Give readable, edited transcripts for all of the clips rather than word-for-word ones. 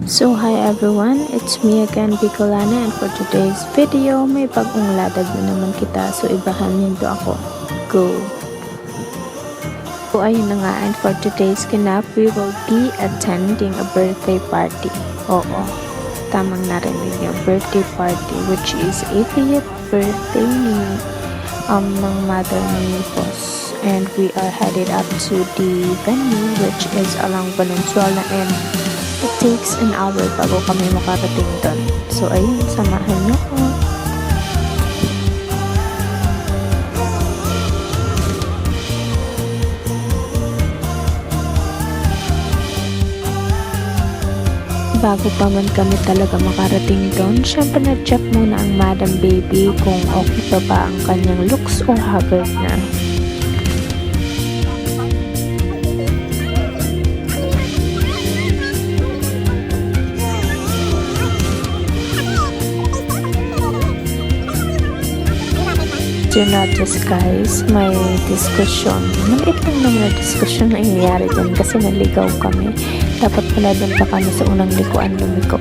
So hi everyone, it's me again Bicolana, and for today's video may pag-ungladag na naman kita, so ibahan nindo ako. Go! So ayun na nga, and for today's kinap, we will be attending a birthday party. Oo, tamang narinig yung birthday party, which is 80th birthday ng mother ni Boss. And we are headed up to the venue, which is along Valenzuela, and it takes an hour bago kami makarating doon. So ayun, samahan niyo ko. Bago pa man kami talaga makarating doon, syempre na-check muna ang Madam Baby kung okay pa ba ang kanyang looks or haggard na. Do not just guys, may discussion. Maliit lang naman na discussion na nangyayari din kasi naligaw kami. Dapat pala doon pa kami sa unang likuan lumiko.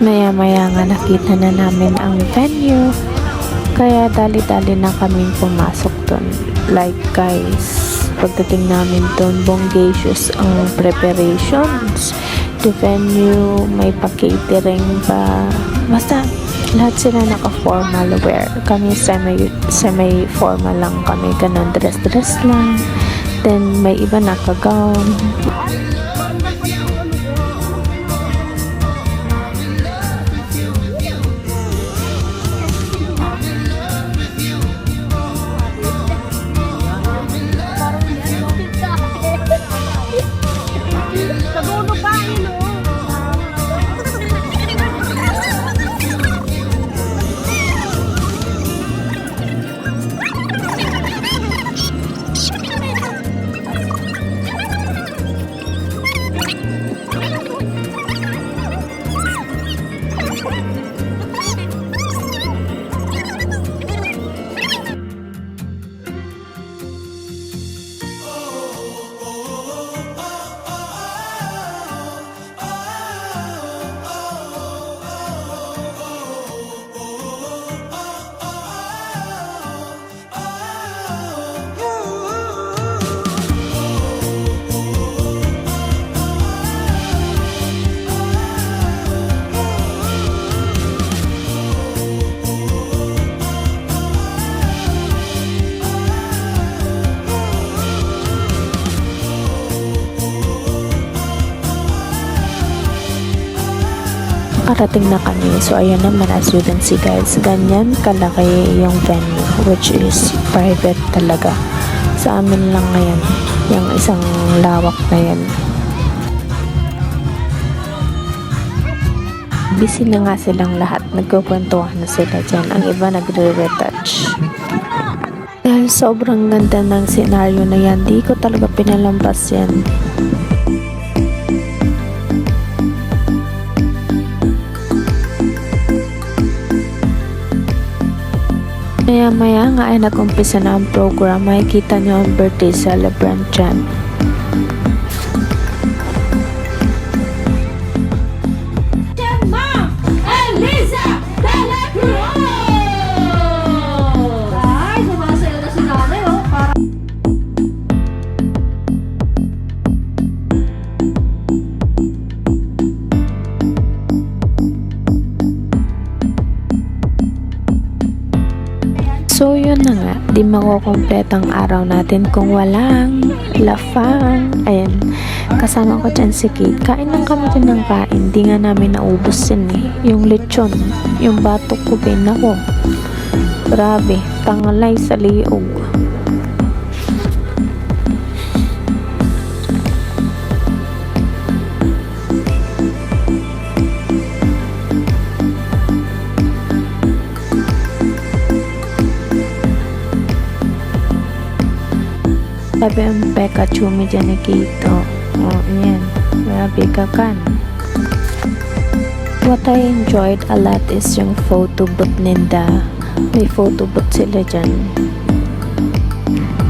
Maya-maya nga nakita na namin ang venue, kaya dali-dali na kaming pumasok doon. Like guys, pagdating namin doon, bonggacious ang preparations. The venue, may pa-catering pa. Basta lahat sila naka-formal wear. Kami semi-formal lang kami, ganun, dress lang. Then may iba naka-gown. Nakarating na kami. So ayan naman, as you can see guys, ganyan kalaki yung venue, which is private talaga. Sa amin lang ngayon yung isang lawak na yan. Busy na nga silang lahat, nagkukwentuhan na sila dyan. Ang iba nagre-retouch. Dahil sobrang ganda ng senaryo na yan, di ko talaga pinalampas yan. Maya-maya nga ay nag-umpisa na ang program. Makikita nyo ang birthday celebrant dyan. So yun na nga, di makukumplet ang araw natin kung walang lafang. Ayan, kasama ko dyan si Kate. Kain lang kami din ng kain, di nga namin naubos yun eh. Yung lechon, yung batok ko din ako. Grabe, tangalay sa liog. Sabi ang Peka Chumi dyan ni Kito. Oh, yan. Grabe ka kan. What I enjoyed a lot is yung photo booth ninda. May photo booth sila dyan.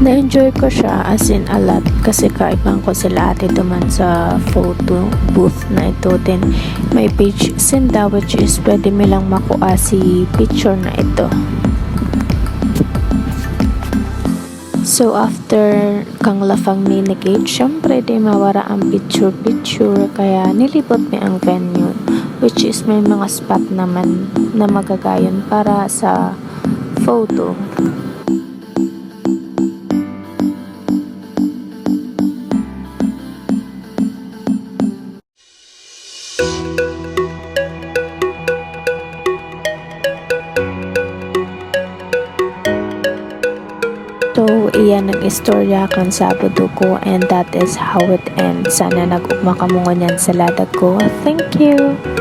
Na-enjoy ko siya as in a lot kasi kaibang ko sila ate duman sa photo booth na ito. Then may page sinda which is pwede mo lang makuha si picture na ito. So after kang lafang minikate, syempre di mawara ang picture kaya nilibot mi ang venue which is may mga spot naman na magagayon para sa photo. So, iyan nag-istorya kan Sabado ko and that is how it ends. Sana nag-ugma ka mo ngan sa ladag ko. Thank you!